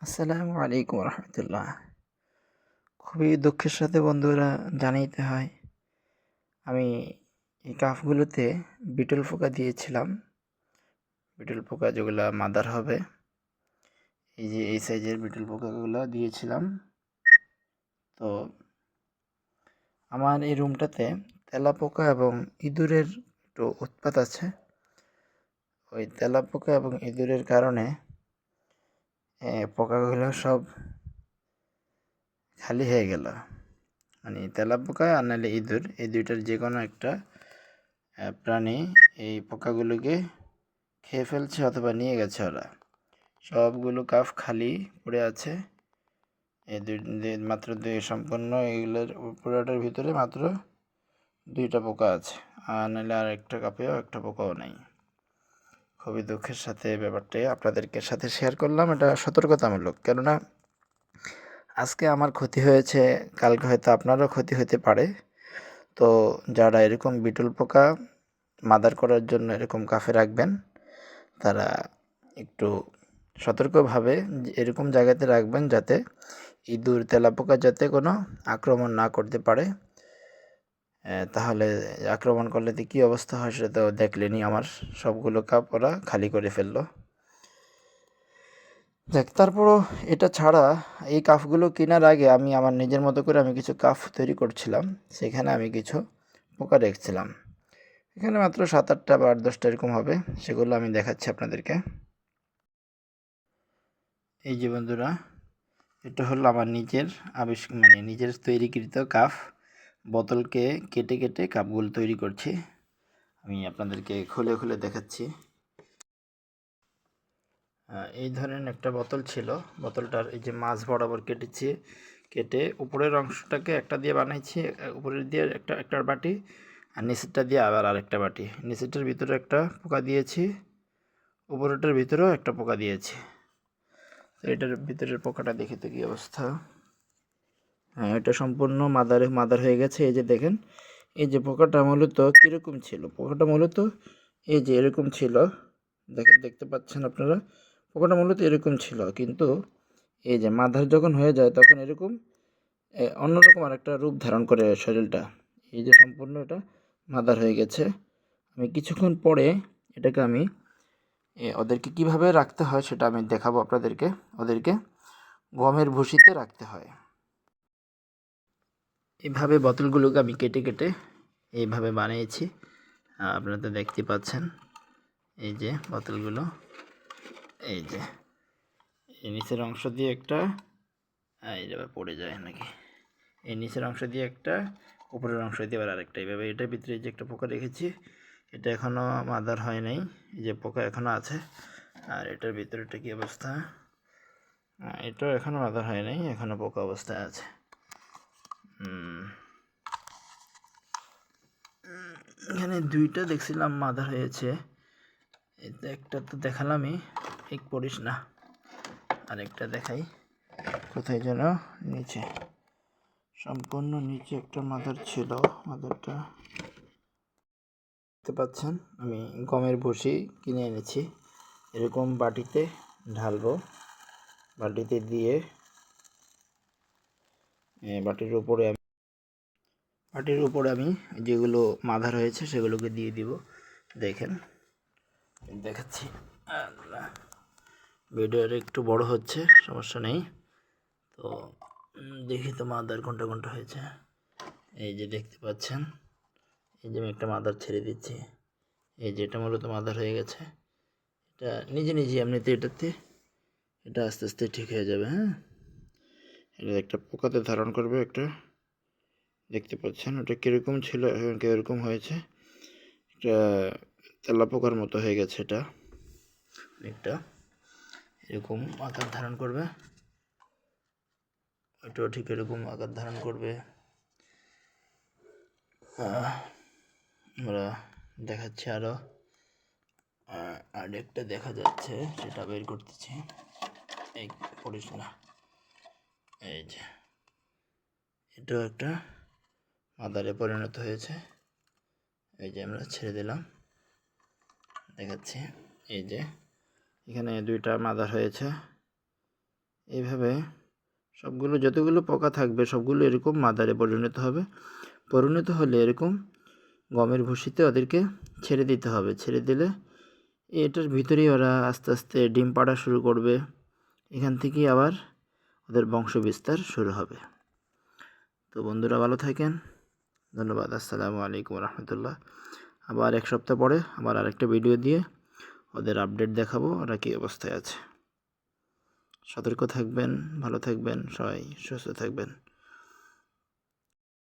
আসসালামু আলাইকুম রহমতুল্লাহ। খুবই দুঃখের সাথে বন্ধুরা জানাইতে হয়, আমি এই কাফগুলোতে বিটল পোকা দিয়েছিলাম। বিটল পোকা যেগুলো মাদার হবে, এই যে এই সাইজের বিটল পোকাগুলো দিয়েছিলাম। তো আমার এই রুমটাতে তেলাপোকা এবং ইঁদুরের একটু উৎপাত আছে। ওই তেলাপোকা এবং ইঁদুরের কারণে পোকাগুলো সব খালি হয়ে গেল। মানে তেলাপোকা আর নাহলে ইঁদুর, এই দুইটার যে কোনো একটা প্রাণী এই পোকাগুলোকে খেয়ে ফেলছে অথবা নিয়ে গেছে ওরা। সবগুলো কাফ খালি পড়ে আছে। এই মাত্র দুই সম্পূর্ণ এগুলোর পুরোটার ভিতরে মাত্র দুইটা পোকা আছে, আর নাহলে আর একটা কাপেও একটা পোকাও নেই। খুবই দুঃখের সাথে ব্যাপারটা আপনাদেরকে সাথে শেয়ার করলাম। এটা সতর্কতামূলক, কেননা আজকে আমার ক্ষতি হয়েছে, কালকে হয়তো আপনারও ক্ষতি হতে পারে। তো যারা এরকম বিটল পোকা মাদার করার জন্য এরকম কাফে রাখবেন, তারা একটু সতর্কভাবে এরকম জায়গাতে রাখবেন যাতে ইঁদুর তেলাপোকা যাতে কোনো আক্রমণ না করতে পারে। তাহলে আক্রমণ করলে তো কী অবস্থা হয় সেটা তো দেখলেনি। আমার সবগুলো কাপ ওরা খালি করে ফেললো। দেখ, তারপরও এটা ছাড়া এই কাপগুলো কেনার আগে আমি আমার নিজের মতো করে আমি কিছু কাপ তৈরি করছিলাম। সেখানে আমি কিছু পোকা রেখেছিলাম। এখানে মাত্র 7-8টা বা 8-10টা এরকম হবে, সেগুলো আমি দেখাচ্ছি আপনাদেরকে। এই যে বন্ধুরা, এটা হলো আমার নিজের মানে নিজের তৈরিকৃত কাপ। বোতলকে কেটে কেটে কাপগুলো তৈরি করছি। আমি আপনাদেরকে খুলে খুলে দেখাচ্ছি। এই ধরনের একটা বোতল ছিল। বোতলটার এই যে মাছ বরাবর কেটেছি, কেটে উপরের অংশটাকে একটা দিয়ে বানাইছি, উপরের দিয়ে একটা বাটি, আর নিচেরটা দিয়ে আবার আরেকটা বাটি। নিচেরটার ভিতরে একটা পোকা দিয়েছি, উপরেরটার ভিতরেও একটা পোকা দিয়েছি। তো এটার ভিতরের পোকাটা দেখি তো কী অবস্থা। হ্যাঁ, এটা সম্পূর্ণ মাদার হয়ে গেছে। এই যে দেখেন, এই যে পোকাটা মূলত কীরকম ছিল, পোকাটা মূলত এই যে এরকম ছিল। দেখতে পাচ্ছেন আপনারা, পোকাটা মূলত এরকম ছিল, কিন্তু এই যে মাদার যখন হয়ে যায় তখন এরকম অন্যরকম আরেকটা রূপ ধারণ করে শরীরটা। এই যে সম্পূর্ণ এটা মাদার হয়ে গেছে। আমি কিছুক্ষণ পরে এটাকে আমি ওদেরকে কিভাবে রাখতে হয় সেটা আমি দেখাবো আপনাদেরকে। ওদেরকে গমের ভুসিতে রাখতে হয়। এইভাবে বোতলগুলোকে আমি কেটে কেটে এইভাবে বানিয়েছি। আপনারা তো দেখতে পাচ্ছেন, এই যে বোতলগুলো, এই যে এই নিচের অংশ দিয়ে একটা, এই যে পড়ে যায় নাকি, এই নিচের অংশ দিয়ে একটা, উপরের অংশ দিয়ে আবার আরেকটা। এইভাবে এটার ভিতরে যে একটা পোকা রেখেছি, এটা এখনও মাদার হয় নাই, এই যে পোকা এখনও আছে। আর এটার ভিতরেটা কী অবস্থা, এটাও এখনও মাদার হয় নাই, এখনও পোকা অবস্থায় আছে। এখানে দুইটা দেখছিলাম মাদার হয়েছে, এতে একটা তো দেখালামই, ঠিক পড়িস না। আরেকটা দেখাই, কোথায় যেন নিচে, সম্পূর্ণ নিচে একটা মাদার ছিল। মাদারটা দেখতে পাচ্ছেন, আমি গমের ভুসি কিনে এনেছি। এরকম বাটিতে ঢালবো, বাটিতে দিয়ে বাটির উপরে আমি যেগুলো মাদার হয়েছে সেগুলোকে দিয়ে দিব। দেখেন, দেখাচ্ছি। ভিডিওর একটু বড় হচ্ছে, সমস্যা নেই। তো দেখি তো মাদার কোনটা কোনটা হয়েছে। এই যে দেখতে পাচ্ছেন, এই যে আমি একটা মাদার ছেড়ে দিচ্ছি। এই যে এটা মূলত মাদার হয়ে গেছে। এটা নিজে নিজে এমনিতে এটা আস্তে আস্তে ঠিক হয়ে যাবে। হ্যাঁ, এটা একটা পোকাতে ধারণ করবে একটা, দেখতে পাচ্ছেন ওটা কীরকম ছিল, এখন কীরকম হয়েছে। এটা তেলাপোকার মতো হয়ে গেছে। এটা অনেকটা এরকম আকার ধারণ করবে, এটাও ঠিক এরকম আকার ধারণ করবে। আমরা দেখাচ্ছি আরও, আরেকটা দেখা যাচ্ছে, সেটা বের করতেছি। এই পড়িস না, এই যে এটাও একটা মাদারে পরিণত হয়েছে। এই যে আমরা ছেড়ে দিলাম, দেখাচ্ছি। এই যে এখানে দুইটা মাদার হয়েছে, এইভাবে সবগুলো যতগুলো পোকা থাকবে সবগুলো এরকম মাদারে পরিণত হলে এরকম গমের ভুসিতে ওদেরকে ছেড়ে দিতে হবে। ছেড়ে দিলে এটার ভিতরেই ওরা আস্তে আস্তে ডিম পাড়া শুরু করবে। এখান থেকেই আবার ওদের বংশ বিস্তার শুরু হবে। তো বন্ধুরা ভালো থাকেন, ধন্যবাদ। আসসালামু আলাইকুম রহমতুল্লাহ। আবার এক সপ্তাহ পরে আবার আরেকটা ভিডিও দিয়ে ওদের আপডেট দেখাবো ওরা কী অবস্থায় আছে। সতর্ক থাকবেন, ভালো থাকবেন, সবাই সুস্থ থাকবেন।